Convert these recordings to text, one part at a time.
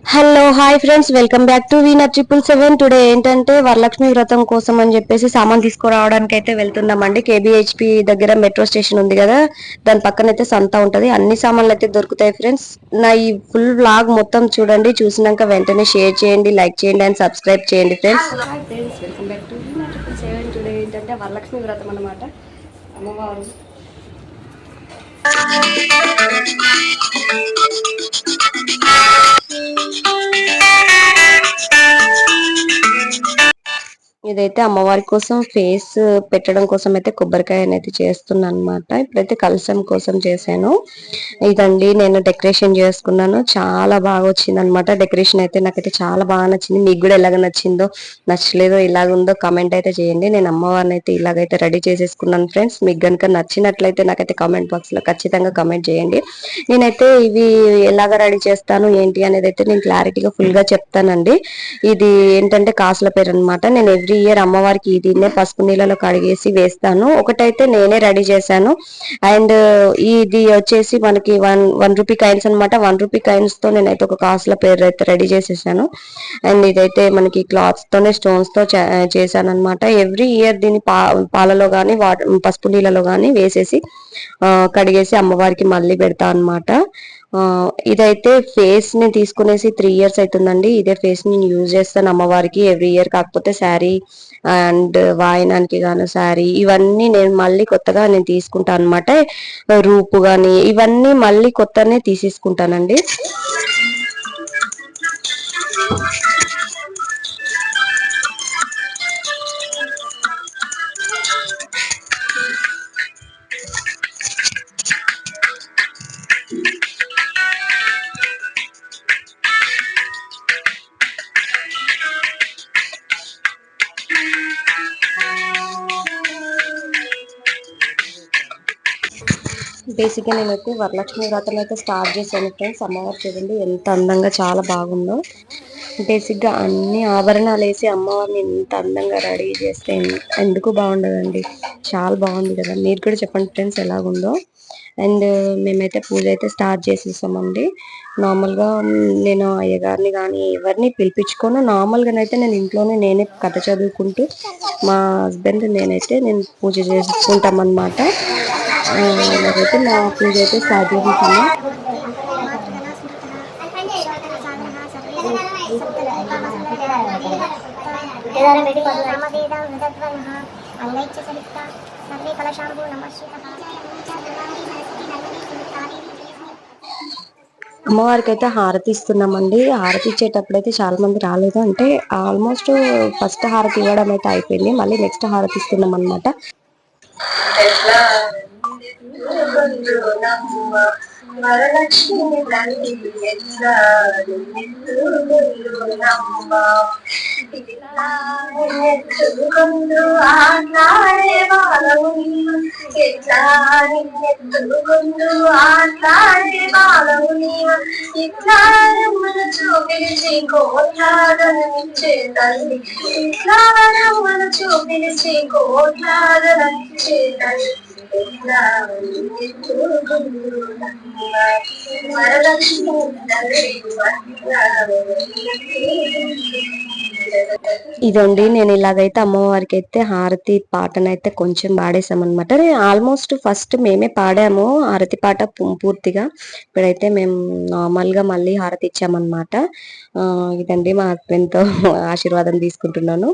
Hello hi friends, welcome back to వీనర్ 777. Today ఏంటంటే వరలక్ష్మి వ్రతం కోసం అని చెప్పేసి సామాన్ తీసుకురావడానికి అయితే వెళ్తున్నామండి. కేబిహెచ్పి దగ్గర మెట్రో స్టేషన్ ఉంది కదా, దాని పక్కన అయితే సంత ఉంటది. అన్ని సామాన్లు అయితే దొరుకుతాయి ఫ్రెండ్స్. నా ఈ ఫుల్ వ్లాగ్ మొత్తం చూడండి, చూసినాక వెంటనే షేర్ చేయండి, లైక్ చేయండి అండ్ సబ్స్క్రైబ్ చేయండి friends. Hi friends, welcome back to వీనర్ 777. టుడే ఏంటంటే వరలక్ష్మి వ్రతం అన్నమాట. అమ్మవారు ఇదైతే అమ్మవారి కోసం ఫేస్ పెట్టడం కోసం అయితే కొబ్బరికాయ అనేది చేస్తున్నాను అనమాట. ఇప్పుడైతే కలశం కోసం చేశాను. ఇదండి నేను డెకరేషన్ చేసుకున్నాను, చాలా బాగా వచ్చింది అనమాట. డెకరేషన్ అయితే నాకైతే చాలా బాగా నచ్చింది. మీకు కూడా ఎలాగ నచ్చిందో నచ్చలేదో ఇలాగుందో కామెంట్ అయితే చేయండి. నేను అమ్మవారిని అయితే ఇలాగైతే రెడీ చేసేసుకున్నాను ఫ్రెండ్స్. మీకు కనుక నచ్చినట్లయితే నాకైతే కామెంట్ బాక్స్ లో ఖచ్చితంగా కామెంట్ చేయండి. నేనైతే ఇవి ఎలాగ రెడీ చేస్తాను ఏంటి అనేది అయితే నేను క్లారిటీగా ఫుల్ గా చెప్తానండి. ఇది ఏంటంటే కాసుల పేరు అనమాట. నేను ఎవ్రీ ఇయర్ అమ్మవారికి దీన్నే పసుపు నీళ్ళలో కడిగేసి వేస్తాను. ఒకటైతే నేనే రెడీ చేశాను. అండ్ ఇది వచ్చేసి మనకి వన్ రూపీ కాయిన్స్ అనమాట. 1 రూపీ కాయిన్స్ తో నేనైతే ఒక కాసుల పేరు అయితే రెడీ చేసేసాను. అండ్ ఇదైతే మనకి క్లాత్స్ తోనే స్టోన్స్ తో చేశాను అనమాట. ఎవ్రీ ఇయర్ దీన్ని పాలలో గానీ పసుపు నీళ్ళలో గానీ వేసేసి కడిగేసి అమ్మవారికి మళ్ళీ పెడతా అనమాట. ఇదైతే ఫేస్ ని తీసుకునేసి 3 ఇయర్స్ అవుతుందండి. ఇదే ఫేస్ ని యూజ్ చేస్తాను అమ్మవారికి ఎవ్రీ ఇయర్. కాకపోతే శారీ అండ్ వాయనానికి గాను శారీ ఇవన్నీ నేను మళ్ళీ కొత్తగా నేను తీసుకుంటాను అనమాట. రూపు గాని ఇవన్నీ మళ్ళీ కొత్తనే తీసేసుకుంటానండి. బేసిక్గా నేనైతే వరలక్ష్మి వ్రతం అయితే స్టార్ట్ చేశాను ఫ్రెండ్స్. అమ్మవారు చూడండి ఎంత అందంగా చాలా బాగుందో. బేసిక్గా అన్ని ఆభరణాలు వేసి అమ్మవారిని ఎంత అందంగా రెడీ చేస్తే ఎందుకు బాగుండదండి. చాలా బాగుంది కదా. మీరు కూడా చెప్పండి ఫ్రెండ్స్ ఎలాగుందో. అండ్ మేమైతే పూజ అయితే స్టార్ట్ చేసేసామండి. నార్మల్గా నేను అయ్యగారిని కానీ ఎవరిని పిలిపించుకోను. నార్మల్గానైతే నేను ఇంట్లోనే నేనే కథ చదువుకుంటూ మా హస్బెండ్ నేను పూజ చేసుకుంటాం అనమాట. ఇలాగైతే మా పూజ అయితే స్టార్ట్ చేసేసాము. అమ్మవారికి అయితే హారతి ఇస్తున్నామండి. హారతి ఇచ్చేటప్పుడు అయితే చాలా మంది రాలేదు. అంటే ఆల్మోస్ట్ ఫస్ట్ హారతి ఇవ్వడం అయితే అయిపోయింది. మళ్ళీ నెక్స్ట్ హారతి ఇస్తున్నాం అనమాట. వరలక్ష్మి తల్లి ఎట్లా నిన్నెత్తుకుంటూ ఆట్లాడే బాలవు నీవు, ఎట్లా నిన్నెత్తుకుంటూ ఆట్లాడే బాలవు నీవు, ఇట్లా రమ్మను చూపిలిచి కోట్లాదనిచ్చే తల్లి, ఇట్లా రమ్మను చూపిలిచి కోట్లాదనిచ్చే తల్లి. ఇదండి నేను ఇలాగైతే అమ్మవారికి అయితే హారతి పాటనైతే కొంచెం పాడేసామన్నమాట. ఆల్మోస్ట్ ఫస్ట్ మేమే పాడాము హారతి పాట పూర్తిగా. ఇప్పుడైతే మేము నార్మల్ గా మళ్ళీ హారతి ఇచ్చామన్నమాట. ఇదండి మా హస్బెండ్ తో ఆశీర్వాదం తీసుకుంటున్నాను.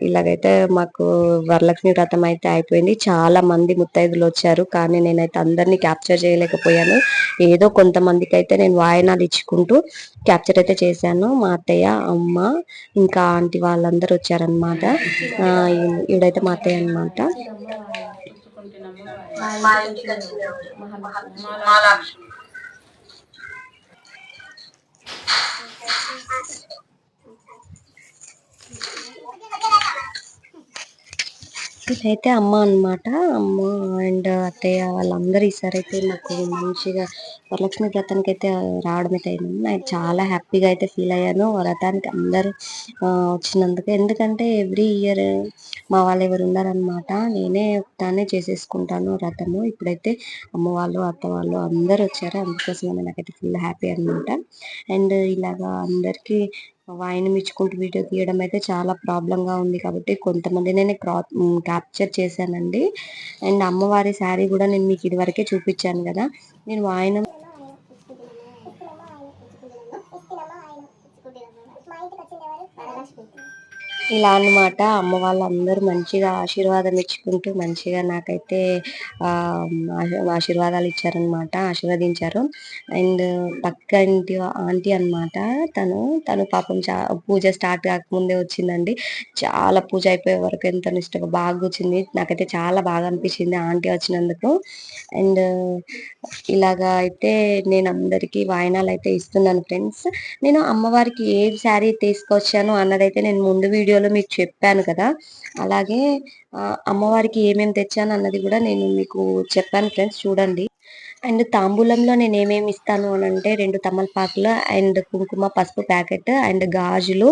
ఇలాగైతే మాకు వరలక్ష్మి వ్రతం అయితే అయిపోయింది. చాలా మంది ముత్తైదులు వచ్చారు, కానీ నేనైతే అందరినీ క్యాప్చర్ చేయలేకపోయాను. ఏదో కొంతమందికి అయితే నేను వాయనాలు ఇచ్చుకుంటూ క్యాప్చర్ అయితే చేశాను. మా అత్తయ్య, అమ్మ, ఇంకా ఆంటీ వాళ్ళందరూ వచ్చారనమాట. ఈవిడైతే మా అత్తయ్య అనమాట. ఇదైతే అమ్మ అనమాట. అమ్మ అండ్ అత్తయ్య వాళ్ళందరూ ఈసారి అయితే నాకు మంచిగా వరలక్ష్మి వ్రతానికి అయితే రావడం అయితే అయింది. నేను చాలా హ్యాపీగా అయితే ఫీల్ అయ్యాను వ్రతానికి అందరూ వచ్చినందుకు. ఎందుకంటే ఎవ్రీ ఇయర్ మా వాళ్ళు ఎవరు ఉన్నారనమాట, నేనే ఒకదాన్నే చేసేసుకుంటాను వ్రతము. ఇప్పుడైతే అమ్మ వాళ్ళు అత్త వాళ్ళు అందరూ వచ్చారు, అందుకోసమని నాకైతే ఫుల్ హ్యాపీ అనమాట. అండ్ ఇలాగా అందరికీ వాయినం ఇచ్చుకుంటూ వీడియో తీయడం అయితే చాలా ప్రాబ్లంగా ఉంది కాబట్టి కొంతమంది నేను క్యాప్చర్ చేశానండి. అండ్ అమ్మవారి శారీ కూడా నేను మీకు ఇది వరకే చూపించాను కదా. నేను వాయినం ఇలా అన్నమాట. అమ్మ వాళ్ళందరూ మంచిగా ఆశీర్వాదం ఇచ్చుకుంటూ మంచిగా నాకైతే ఆశీర్వాదాలు ఇచ్చారనమాట, ఆశీర్వదించారు. అండ్ పక్క ఇంటి ఆంటీ అనమాట, తను పాపం పూజ స్టార్ట్ కాకముందే వచ్చిందండి. చాలా పూజ అయిపోయే వరకు ఎంత నిష్టగా బాగా కూర్చుంది. నాకైతే చాలా బాగా అనిపించింది ఆంటీ వచ్చినందుకు. అండ్ ఇలాగా అయితే నేను అందరికీ వాయినాలు అయితే ఇస్తున్నాను ఫ్రెండ్స్. నేను అమ్మవారికి ఏ శారీ తీసుకొచ్చాను అన్నదైతే నేను ముందు వీడియోలో మీకు చెప్పాను కదా. అలాగే అమ్మవారికి ఏమేమి తెచ్చాను అన్నది కూడా నేను మీకు చెప్పాను ఫ్రెండ్స్, చూడండి. అండ్ తాంబూలంలో నేను ఏమేమి ఇస్తాను అని అంటే 2 తమలపాకులు అండ్ కుంకుమ పసుపు ప్యాకెట్ అండ్ గాజులు,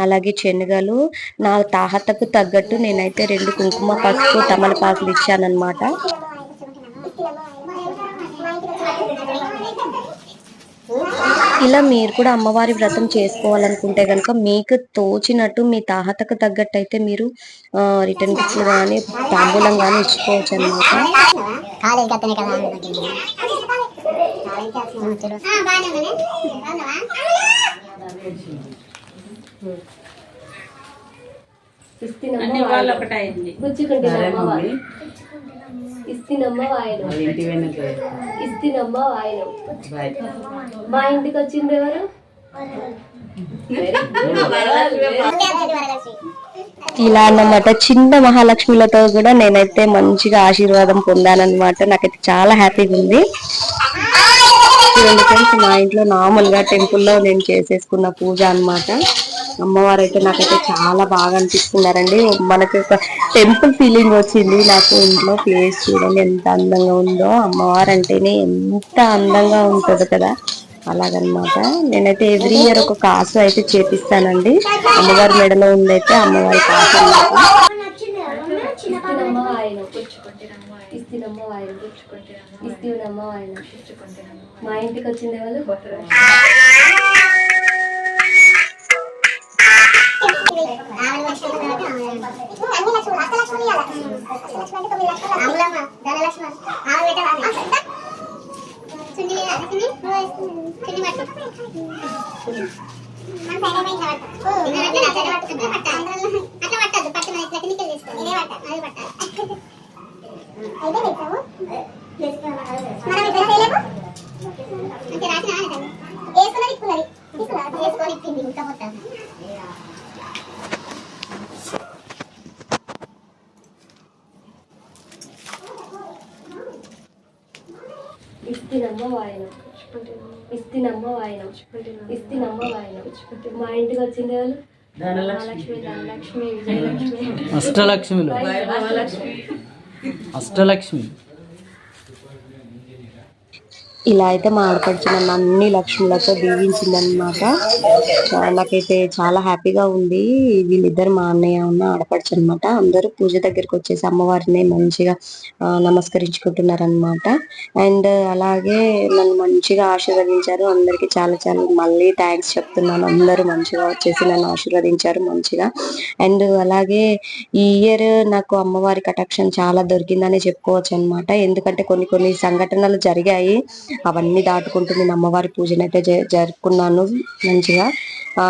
అలాగే శనగలు. నా తాహతకు తగ్గట్టు నేనైతే 2 కుంకుమ పసుపు తమలపాకులు ఇచ్చానన్నమాట. ఇలా మీరు కూడా అమ్మవారి వ్రతం చేసుకోవాలనుకుంటే కనుక మీకు తోచినట్టు మీ తాహతకు తగ్గట్టు అయితే మీరు రిటర్న్ గిఫ్ట్లు కానీ తాంబూలం కానీ ఇచ్చుకోవచ్చు అనమాట. ఇస్తినమ్మ వాయనం, ఇస్తినమ్మ వాయనం. మా ఇంటికి వచ్చింది ఎవరు? ఇలా అన్నమాట. చిన్న మహాలక్ష్మిలతో కూడా నేనైతే మంచిగా ఆశీర్వాదం పొందానన్నమాట. నాకైతే చాలా హ్యాపీగా ఉంది. చూడండి ఫ్రెండ్స్, మా ఇంట్లో నార్మల్గా టెంపుల్లో నేను చేసేసుకున్న పూజ అనమాట. అమ్మవారు అయితే నాకైతే చాలా బాగా అనిపిస్తున్నారండి. మనకి ఒక టెంపుల్ ఫీలింగ్ వచ్చింది నాకు. ఇంట్లో ప్లేస్ చూడండి ఎంత అందంగా ఉందో. అమ్మవారు అంటేనే ఎంత అందంగా ఉంటుందో కదా, అలాగనమాట. నేనైతే ఎవ్రీ ఇయర్ ఒక కాసు అయితే చేపిస్తానండి. అమ్మవారి మెడలో ఉందైతే అమ్మవారి కాసు అన్నమాట. మా ఇంటికి వచ్చింది ఎవరు? ఇస్తినమ్మ వాయనం, ఇస్తినమ్మ వాయనం, ఇస్తినమ్మ వాయనం. మా ఇంటికి వచ్చింది వాళ్ళు ధనలక్ష్మి, ధనలక్ష్మి, విజయలక్ష్మి, అష్టలక్ష్మిలు, అష్టలక్ష్మి. ఇలా అయితే మా ఆడపడుచు నన్ను అన్ని లక్ష్ములతో దీవించిందనమాట. నాకైతే చాలా హ్యాపీగా ఉంది. వీళ్ళిద్దరు మా అన్నయ్య ఉన్న ఆడపడుచు అనమాట. అందరూ పూజ దగ్గరికి వచ్చేసి అమ్మవారిని మంచిగా నమస్కరించుకుంటున్నారనమాట. అండ్ అలాగే నన్ను మంచిగా ఆశీర్వదించారు. అందరికి చాలా చాలా మళ్ళీ థ్యాంక్స్ చెప్తున్నాను. అందరూ మంచిగా వచ్చేసి నన్ను ఆశీర్వదించారు మంచిగా. అండ్ అలాగే ఈ ఇయర్ నాకు అమ్మవారి కటాక్షం చాలా దొరికిందని చెప్పుకోవచ్చు అనమాట. ఎందుకంటే కొన్ని కొన్ని సంఘటనలు జరిగాయి, అవన్నీ దాటుకుంటూ నేను అమ్మవారి పూజనైతే జరుపుకున్నాను మంచిగా.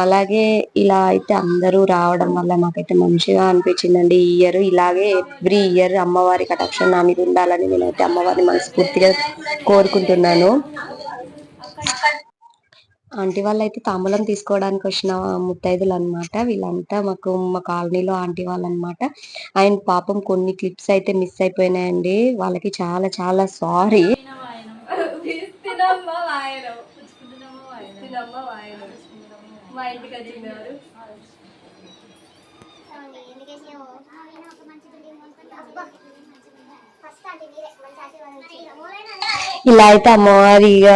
అలాగే ఇలా అయితే అందరూ రావడం వల్ల నాకైతే మంచిగా అనిపించిందండి. ఈ ఇయర్ ఇలాగే ఎవ్రీ ఇయర్ అమ్మవారి కటాక్షం నా మీద ఉండాలని నేనైతే అమ్మవారిని మనస్ఫూర్తిగా కోరుకుంటున్నాను. ఆంటీ వాళ్ళు అయితే తాంబూలం తీసుకోవడానికి వచ్చిన ముత్తైదులు అనమాట. వీళ్ళంతా మా కాలనీలో ఆంటీ వాళ్ళు అనమాట. అండ్ పాపం కొన్ని క్లిప్స్ అయితే మిస్ అయిపోయినాయండి. వాళ్ళకి చాలా చాలా సారీ. మా ఇంటికి వచ్చింది ఎవరు? ఇలా అయితే అమ్మవారిగా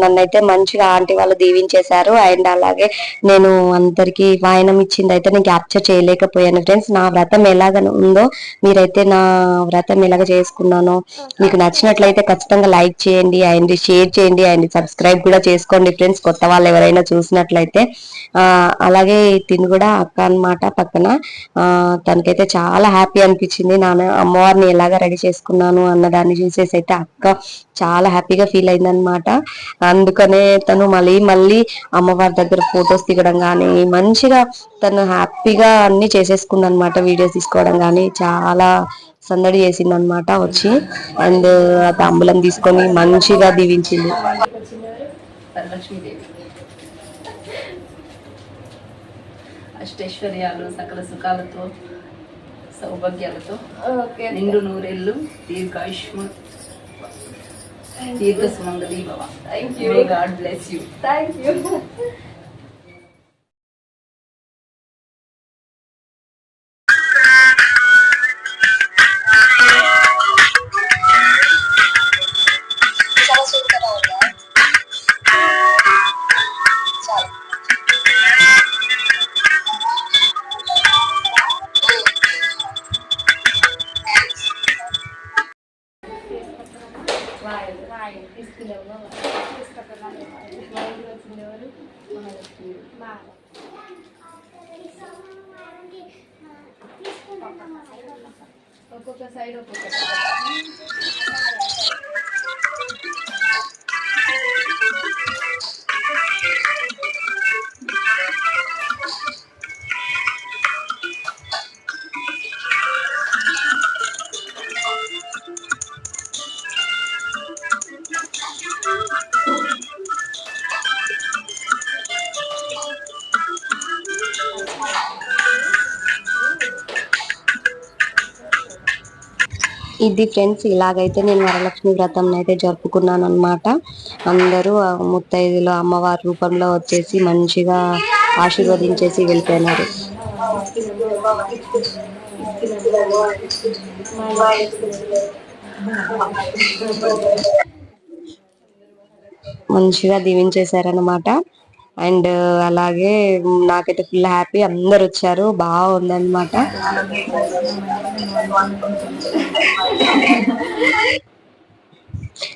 నన్నైతే మంచిగా ఆంటీ వాళ్ళు దీవించేశారు. అండ్ అలాగే నేను అందరికి వాయనం ఇచ్చింది అయితే నేను క్యాప్చర్ చేయలేకపోయాను ఫ్రెండ్స్. నా వ్రతం ఎలాగ ఉందో మీరైతే నా వ్రతం ఎలాగ చేసుకున్నానో మీకు నచ్చినట్లయితే ఖచ్చితంగా లైక్ చేయండి అండ్ షేర్ చేయండి అండ్ సబ్స్క్రైబ్ కూడా చేసుకోండి ఫ్రెండ్స్, కొత్త వాళ్ళు ఎవరైనా చూసినట్లయితే. అలాగే తిని కూడా అక్క అన్నమాట పక్కన. తనకైతే చాలా హ్యాపీ అనిపించింది నాన్న అమ్మవారిని ఎలాగ రెడీ చేసుకున్నాను అన్నదాన్ని చూసేసి అయితే అక్క చాలా హ్యాపీగా ఫీల్ అయిందనమాట. అందుకనే తను మళ్ళీ మళ్ళీ అమ్మవారి దగ్గర ఫొటోస్ దిగడం కానీ మంచిగా తను హ్యాపీగా అన్ని చేసేసుకుంది అనమాట. వీడియోస్ తీసుకోవడం కానీ చాలా సందడి చేసింది అనమాట వచ్చి. అండ్ తాంబూలం తీసుకొని మంచిగా దీవించింది. అష్టైశ్వర్యాలు సకల సుఖాలతో సౌభాగ్యాలతో నిండు నూరెళ్ళు దీర్ఘాయుష్మ దీర్ఘ సుమంగళి భవ. Thank you. May God bless you. Thank you. ఒక్కొక్క సైడ్ ఒక్కొక్క ఇది ఫ్రెండ్స్ ఇలాగైతే నేను వరలక్ష్మి వ్రతం అయితే జరుపుకున్నాను అనమాట. అందరూ ముత్తైదులు అమ్మవారి రూపంలో వచ్చేసి మంచిగా ఆశీర్వదించేసి వెళ్ళిపోయినారు. మంచిగా దీవించేశారనమాట. అండ్ అలాగే నాకైతే ఫుల్ హ్యాపీ, అందరు వచ్చారు, బాగుందన్నమాట.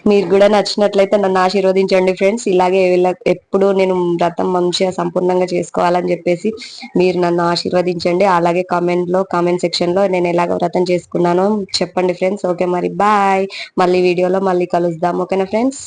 మీరు కూడా నచ్చినట్లయితే నన్ను ఆశీర్వదించండి ఫ్రెండ్స్. ఇలాగే ఎప్పుడు నేను వ్రతం మంచిగా సంపూర్ణంగా చేసుకోవాలని చెప్పేసి మీరు నన్ను ఆశీర్వదించండి. అలాగే కామెంట్ సెక్షన్ లో నేను ఎలాగ వ్రతం చేసుకున్నానో చెప్పండి ఫ్రెండ్స్. ఓకే మరి బాయ్, మళ్ళీ వీడియోలో మళ్ళీ కలుద్దాం. ఓకేనా ఫ్రెండ్స్.